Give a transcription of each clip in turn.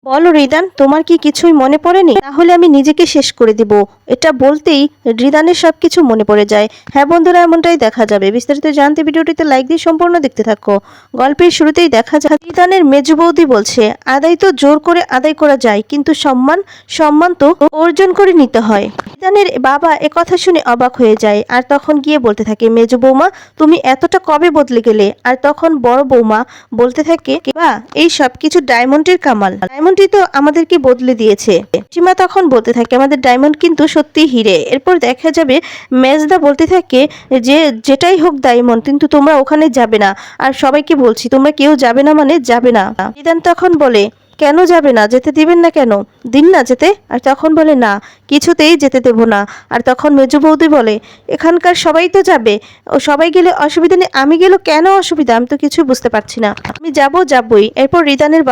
বলো রিদান, তোমার কি কিছুই মনে পড়েনি? তাহলে আমি নিজেকে শেষ করে দিব। এটা বলতেই রিদানের সবকিছু মনে পড়ে যায়। হ্যাঁ বন্ধুরা, এমনটাই দেখা যাবে। বিস্তারিত জানতে ভিডিওটিতে লাইক দিয়ে সম্পূর্ণ দেখতে থাকো। গল্পের শুরুতেই দেখা যায় রিদানের মেজ বৌদি বলছে, আদায় তো জোর করে আদায় করা যায়, কিন্তু সম্মান সম্মান তো অর্জন করে নিতে হয়। রিদানের বাবা কথা শুনে অবাক হয়ে যায়, আর তখন গিয়ে বলতে থাকে, মেজ বৌমা তুমি এতটা কবে বদলে গেলে? আর তখন বড় বৌমা বলতে থাকে, বা এই সবকিছু ডায়মন্ডের কামাল। ডায়মন্ডই তো আমাদেরকে বদলে দিয়েছে। সীমা তখন বলতে থাকে, আমাদের ডায়মন্ড কিন্তু সত্যি হিরে। এরপর দেখা যাবে মেজদা বলতে থাকে যে যেটাই হোক ডায়মন্ড, কিন্তু তোমরা ওখানে যাবে না। আর সবাইকে বলছি তোমরা কেউ যাবে না, মানে যাবে না। রিদান তখন বলে, কেন যাবে না? যেতে দিবেন না কেন? দিন না যেতে। আর তখন বলে, না কিছুতেই যেতে দেব না। আর তখন মেজো বৌদি বলে, এখানকার সবাই তো যাবে, ও সবাই গেলে অসুবিধা নেই, আমি গেলে কেন অসুবিধা? আমি তো কিছু বুঝতে পারছি না। আমি যাবই। এরপর রিদানের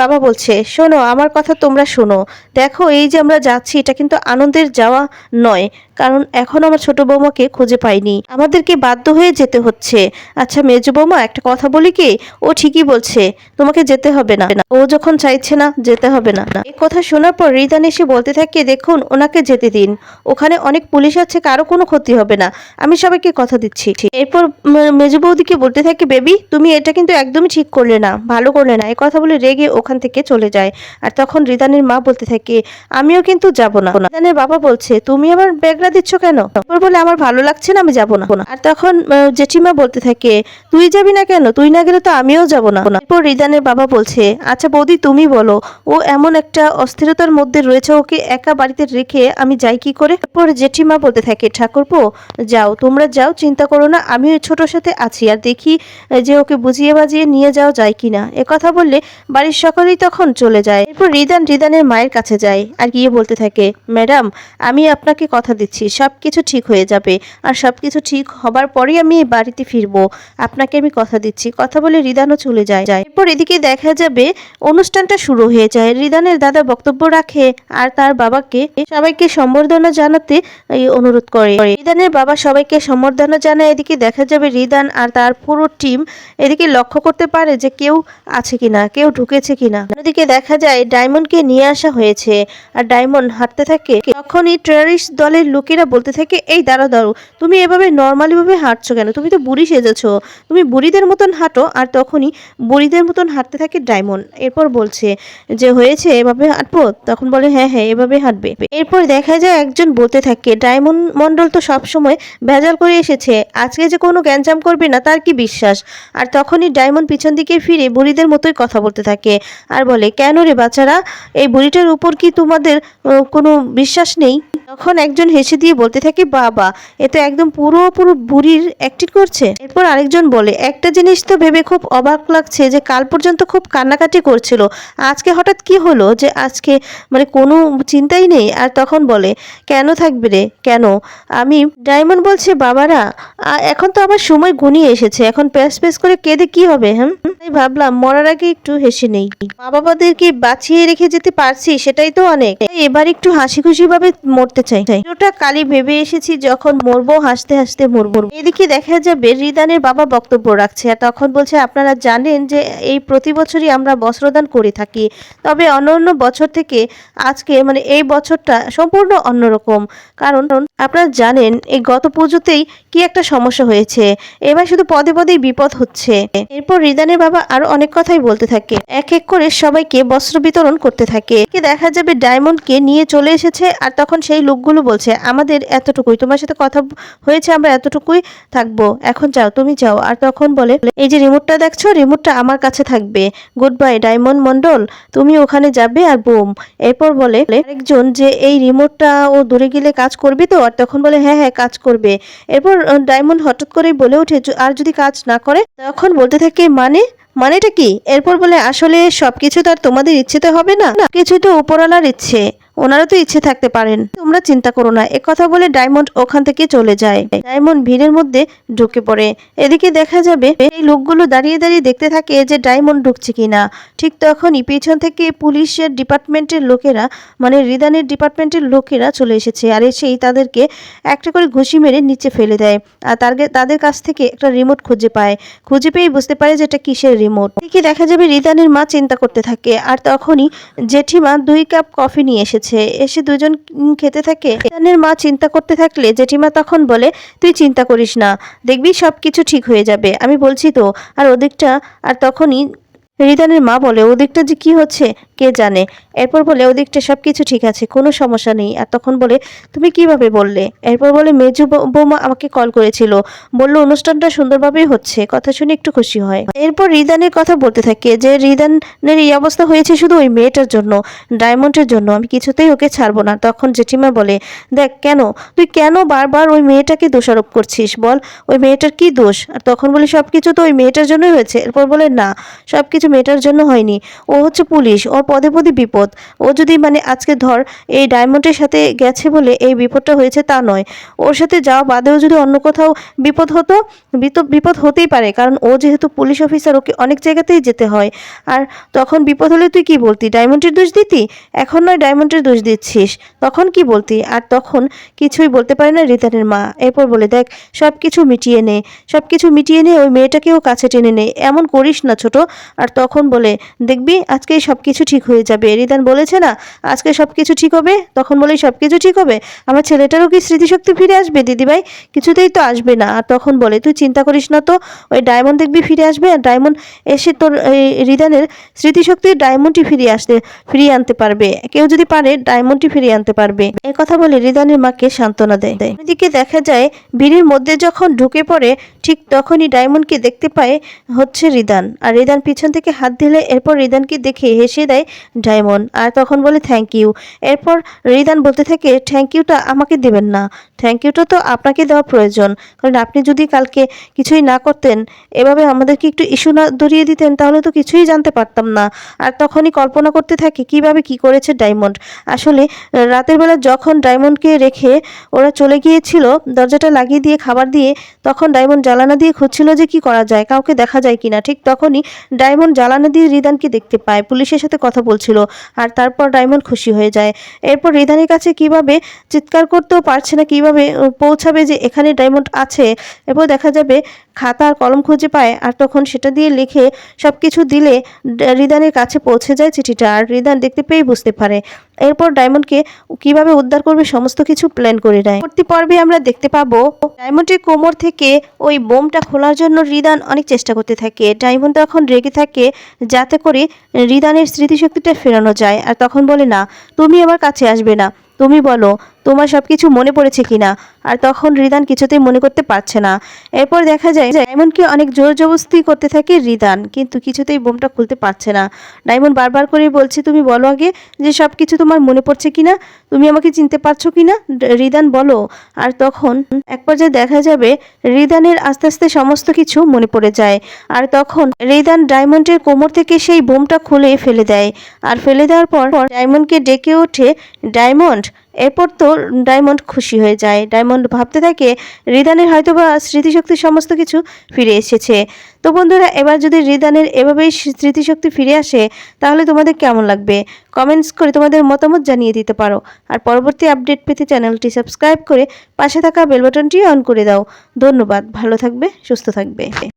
বাবা বলছে, শোনো আমার কথা, তোমরা শোনো। দেখো এই যে আমরা যাচ্ছি, এটা কিন্তু আনন্দের যাওয়া নয়, কারণ এখন আমার ছোট বৌমাকে খুঁজে পাইনি, আমাদেরকে বাধ্য হয়ে যেতে হচ্ছে। আচ্ছা মেজো বৌমা, একটা কথা বলি কি, ও ঠিকই বলছে, তোমাকে যেতে হবে না। ও যখন চাইছে না, যেতে হবে না। এই কথা শোনার পর রিদান এসে বলতে থাকে, দেখুন ওনাকে যেতে দিন, ওখানে অনেক পুলিশ আছে, কারো কোনো ক্ষতি হবে না, আমি সবাইকে কথা দিচ্ছি। এরপর মেজো বৌদিকে বলতে থাকে, বেবি তুমি এটা কিন্তু একদমই ঠিক করলে না, ভালো করলে না। এই কথা বলে রেগে ওখান থেকে চলে যায়। আর তখন রিদানের মা বলতে থাকে, আমিও কিন্তু যাব না। রিদানের বাবা বলছে, তুমি আবার ব্যাগরা দিচ্ছ কেন? এরপর বলে, আমার ভালো লাগছে না, আমি যাব না। আর তখন জেঠিমা বলতে থাকে, তুই যাবি না কেন? তুই না গেলে তো আমিও যাব না। এরপর রিদানের বাবা বলছে, আচ্ছা বৌদি তুমি বলো, ও এমন একটা অস্থিরতার মধ্যে রয়েছে, ওকে একা বাড়িতে রেখে আমি যাই কি করে? এরপর জেঠিমা বলতে থাকে, ঠাকুরপো যাও, তোমরা যাও, চিন্তা করো না, আমি ওই ছোটোর সাথে আছি, আর দেখি যে ওকে বুঝিয়ে বাজিয়ে নিয়ে যাওয়া যায় কিনা। কথা বললে বাড়ির সকলেই তখন চলে যায়। এরপর রিদানের মায়ের কাছে যায়, আর গিয়ে বলতে থাকে, ম্যাডাম আমি আপনাকে কথা দিচ্ছি সবকিছু ঠিক হয়ে যাবে, আর সবকিছু ঠিক হবার পরেই আমি এই বাড়িতে ফিরবো, আপনাকে আমি কথা দিচ্ছি। কথা বলে রিদানও চলে যায়। এরপর এদিকে দেখা যাবে অনুষ্ঠানটা শুরু হয়ে যায়। রিদানের দাদা বক্তব্য রাখে, আর তার বাবাকে সবাইকে সম্বর্ধনা জানাতে অনুরোধ করে। রিদানের বাবা সবাইকে সম্বর্ধনা জানায়। এদিকে দেখা যাবে রিদান আর তার পুরো টিম এদিকে লক্ষ্য করতে পারে যে কেউ আছে কিনা, কেউ ঢুকেছে কিনা। এদিকে দেখা যায় ডায়মন্ডকে নিয়ে আসা হয়েছে, আর ডায়মন্ড হাঁটতে থাকে। তখনই টেররিস্ট দলের লোকেরা বলতে থাকে, এই দাঁড়াও, তুমি এভাবে নর্মালি ভাবে হাঁটছো কেন? তুমি তো বুড়ি সেজেছো, তুমি বুড়িদের মতন হাঁটো। আর তখনই বুড়িদের মতন হাঁটতে থাকে ডায়মন্ড। এরপর বলছে যে হয়েছে, এভাবে হাঁটবো? তখন বলে, হ্যাঁ হ্যাঁ এভাবে হাঁটবে। এরপর দেখা যায় একজন বলতে থাকে, ডায়মন্ড মন্ডল তো সবসময় ভেজাল করে এসেছে, আজকে যে কোনো গ্যাঞ্জাম করবে না তার কি বিশ্বাস? আর তখনই ডায়মন্ড পিছন দিকে ফিরে বুড়িদের মতোই কথা বলতে থাকে, আর বলে, কেন রে বাচ্চারা, এই বুড়িটার উপর কি তোমাদের কোনো বিশ্বাস নেই? তখন একজন হেসে দিয়ে বলতে থাকে, বাবা এ তো একদম পুরো বুড়ির অ্যাক্টিং করছে। এরপর আরেকজন বলে, একটা জিনিস তো ভেবে খুব অবাক লাগছে যে কাল পর্যন্ত খুব কান্নাকাটি করছিল, আজকে হঠাৎ কি হলো যে আজকে মানে কোনো চিন্তাই নেই? আর তখন বলে, কেন থাকবে রে, কেন? আমি ডায়মন্ড বলছে, বাবারা এখন তো আমার সময় ঘনিয়ে এসেছে, এখন প্যাস প্যাস করে কেঁদে কি হবে? হ্যাঁ, তাই ভাবলাম মরার আগে একটু হেসে নেই। মা বাবাদেরকে বাঁচিয়ে রেখে যেতে পারছি, সেটাই তো অনেক। এবার একটু হাসি খুশি ভাবে মরতে চাই। ওটা কালি ভেবে এসেছি, যখন মরবো হাসতে হাসতে মরবো। এদিকে দেখা যাবে রিদানের বাবা বক্তব্য রাখছে, আর তখন বলছে, আপনারা জানেন যে এই প্রতি বছরই আমরা বস্ত্রদান করে থাকি, তবে অন্য বছর থেকে আজকে মানে এই বছরটা সম্পূর্ণ অন্যরকম। কারণ আপনারা জানেন এই গত পুজোতেই কি একটা সমস্যা হয়েছে, এবার শুধু পদে পদেই বিপদ হচ্ছে। এরপর রিদানের বাবা আরো অনেক কথাই বলতে থাকে, এক এক করে সবাইকে বস্ত্র বিতরণ করতে থাকে। দেখা যাবে ডায়মন্ডকে নিয়ে চলে এসেছে, আর তখন সেই লোকগুলো বলছে, আমাদের এতটুকুই, তোমার সাথে কথা হয়েছে, আমরা এতটুকুই থাকবো, এখন যাও, তুমি যাও। আর তখন বলে, এই যে রিমোটটা দেখছো, রিমোটটা আমার কাছে থাকবে, গুড বাই ডায়মন্ড মন্ডল, তুমি ওখানে যাবে। আর বুম। এরপর বলে আরেকজন যে এই রিমোটটা ও দূরে গেলে কাজ করবে তো? আর তখন বলে, হ্যাঁ হ্যাঁ কাজ করবে। এরপর ডায়মন্ড হঠাৎ করেই বলে ওঠে, আর যদি কাজ না করে? তখন বলতে থাকে, মানেটা কি? এরপর বলে, আসলে সবকিছু তো আর তোমাদের ইচ্ছেতে হবে না, কিছু তো উপরওয়ালার ইচ্ছে, ওনারা তো ইচ্ছে থাকতে পারেন, তোমরা চিন্তা করো না। কথা বলে ডায়মন্ড ওখান থেকে চলে যায়। ডায়মন্ড ভিড়ের মধ্যে ঢুকে পড়ে। এদিকে দেখা যাবে এই লোকগুলো দাঁড়িয়ে দাঁড়িয়ে দেখতে থাকে যে ডায়মন্ড ঢুকছে কিনা। ঠিক তখনই পিছন থেকে পুলিশের ডিপার্টমেন্টের লোকেরা, মানে রিদানের ডিপার্টমেন্টের লোকেরা চলে এসেছে। আর এসেই তাদেরকে একটা করে ঘুষি মেরে নিচে ফেলে দেয়। আর তাদের কাছ থেকে একটা রিমোট খুঁজে পায়। খুঁজে পেয়ে বুঝতে পারে যে এটা কিসের রিমোট। এদিকে দেখা যাবে রিদানের মা চিন্তা করতে থাকে। আর তখনই জেঠিমা 2 কাপ কফি নিয়ে এসেছে। এসে দুজন খেতে থাকে। রিদানের মা চিন্তা করতে থাকলে জেঠিমা তখন বলে, তুই চিন্তা করিস না, দেখবি সব কিছু ঠিক হয়ে যাবে, আমি বলছি তো। আর ওদিকটা, আর তখনই রিদানের মা বলে, ওদিকটা যে কি হচ্ছে কে জানে। এরপর বলে, ওদিকটা সব কিছু ঠিক আছে, কোনো সমস্যা নেই। আর তখন বলে, তুমি কিভাবে বললে? এরপর বলে, মেজু বৌমা আমাকে কল করেছিল, বলল অনুষ্ঠানটা সুন্দরভাবেই হচ্ছে। কথা শুনে একটু খুশি হয়। এরপর রিদানের কথা বলতে থাকে যে রিদানের এই অবস্থা হয়েছে শুধু ওই মেয়েটার জন্য, ডায়মন্ডের জন্য, আমি কিছুতেই ওকে ছাড়বো না। তখন জেঠিমা বলে, দেখ তুই কেন বারবার ওই মেয়েটাকে দোষারোপ করছিস, বল ওই মেয়েটার কি দোষ? আর তখন বলে, সবকিছু তো ওই মেয়েটার জন্যই হয়েছে। এরপর বলে, না, সবকিছু মেয়েটার জন্য হয়নি, ও হচ্ছে পুলিশ, ওর পদে পদে বিপদ। ও যদি মানে আজকে ধর এই ডায়মন্ডের সাথে গেছে বলে এই বিপদটা হয়েছে তা নয়, ওর সাথে যাওয়া বাদেও যদি অন্য কোথাও বিপদ হতো, বিপদ হতেই পারে, কারণ ও যেহেতু পুলিশ অফিসার, ওকে অনেক জায়গাতেই যেতে হয়। আর তখন বিপদ হলে তুই কি বলতি, ডায়মন্ডের দোষ দিতি? এখন নয় ডায়মন্ডের দোষ দিচ্ছিস, তখন কি বলতি? আর তখন কিছুই বলতে পারে না রিদানের মা। এরপর বলে, দেখ সব কিছু মিটিয়ে নে, ওই মেয়েটাকেও কাছে টেনে নে, এমন করিস না ছোট। আর তখন বলে, দেখবি আজকে সব কিছু ঠিক হয়ে যাবে, রিদান বলেছে না আজকে সব কিছু ঠিক হবে। তখন বলে, সব কিছু ঠিক হবে? আমার ছেলেটারও কি স্মৃতিশক্তি ফিরে আসবে দিদিভাই? কিছুতেই তো আসবে না। আর তখন বলে, তুই চিন্তা করিস না তো, ওই ডায়মন্ড দেখবি ফিরে আসবে। আর ডায়মন্ড এসে তোর এই রিদানের স্মৃতিশক্তি ডায়মন্ডই ফিরিয়ে আনতে পারবে। কেউ যদি পারে ডায়মন্ডই ফিরিয়ে আনতে পারবে। এই কথা বলে রিদানের মাকে সান্ত্বনা দেয়। এদিকে দেখা যায় ভিড়ের মধ্যে যখন ঢুকে পড়ে, ঠিক তখনই ডায়মন্ডকে দেখতে পায় হচ্ছে রিদান। আর রিদান পিছন থেকে হাত দিলে এরপর রিদানকে দেখে হেসে দেয় ডায়মন্ড। আর তখন বলে, থ্যাংক ইউ। এরপর রিদান বলতে থাকে, থ্যাংক ইউটা আমাকে দেবেন না, থ্যাংক ইউটা তো আপনাকে দেওয়া প্রয়োজন, কারণ আপনি যদি কালকে কিছুই না করতেন, এভাবে আমাদেরকে একটু ইস্যু না ধরিয়ে দিতেন, তাহলে তো কিছুই জানতে পারতাম না। আর তখনই কল্পনা করতে থাকে কিভাবে কি করেছে ডায়মন্ড। আসলে রাতের বেলা যখন ডায়মন্ডকে রেখে ওরা চলে গিয়েছিল, দরজাটা লাগিয়ে দিয়ে খাবার দিয়ে, তখন ডায়মন্ড জ্বালানা দিয়ে খুঁজছিল যে কি করা যায়, কাউকে দেখা যায় কিনা। ঠিক তখনই ডায়মন্ড জ্বালানা দিয়ে রিদানকে দেখতে পায়, পুলিশের সাথে কথা বলছিল। আর তারপর ডায়মন্ড খুশি হয়ে যায়। এরপর রিদানের কাছে কিভাবে চিৎকার করতেও পারছে না, কিভাবে পৌঁছাবে যে এখানে ডায়মন্ড আছে। এরপর দেখা যাবে খাতা আর কলম খুঁজে পায়। আর তখন সেটা দিয়ে লিখে সব কিছু দিলে রিদানের কাছে পৌঁছে যায় চিঠিটা। আর রিদান দেখতে পেয়েই বুঝতে পারে। এরপর ডায়মন্ডকে কিভাবে উদ্ধার করবে সমস্ত কিছু প্ল্যান করে নেয়। পরবর্তী পর্বে আমরা দেখতে পাবো ডায়মন্ডের কোমর থেকে ওই বোমটা খোলার জন্য রিদান অনেক চেষ্টা করতে থাকে। ডায়মন্ড তখন রেগে থাকে যাতে করে রিদানের স্মৃতিশক্তিটা ফেরানো যায়। আর তখন বলে, না, তুমি আমার কাছে আসবে না, তুমি বলো তোমার সবকিছু মনে পড়েছে কিনা। আর তখন রিদান কিছুতেই মনে করতে পারছে না। এরপর দেখা যায় ডায়মন্ডকে অনেক জোর জবরদস্তি করতে থাকে রিদান, কিন্তু কিছুতেই বোমটা খুলতে পারছে না। ডায়মন্ড বারবার করে বলছে, তুমি বলো আগে যে সবকিছু তোমার মনে পড়ছে কিনা, তুমি আমাকে চিনতে পারছো কিনা, রিদান বলো। আর তখন এক পর্যায়ে দেখা যাবে রিদানের আস্তে আস্তে সমস্ত কিছু মনে পড়ে যায়। আর তখন রিদান ডায়মন্ডের কোমর থেকে সেই বোমটা খুলে ফেলে দেয়। আর ফেলে দেওয়ার পর ডায়মন্ডকে ডেকে ওঠে ডায়মন্ড। এরপর তো ডায়মন্ড খুশি হয়ে যায়। ডায়মন্ড ভাবতে থাকে রিদানের হয়তোবা স্মৃতিশক্তি সমস্ত কিছু ফিরে এসেছে। তো বন্ধুরা, এবার যদি রিদানের এভাবেই স্মৃতিশক্তি ফিরে আসে, তাহলে তোমাদের কেমন লাগবে? কমেন্টস করে তোমাদের মতামত জানিয়ে দিতে পারো। আর পরবর্তী আপডেট পেতে চ্যানেলটি সাবস্ক্রাইব করে পাশে থাকা বেল বাটনটি অন করে দাও। ধন্যবাদ। ভালো থাকবে, সুস্থ থাকবে।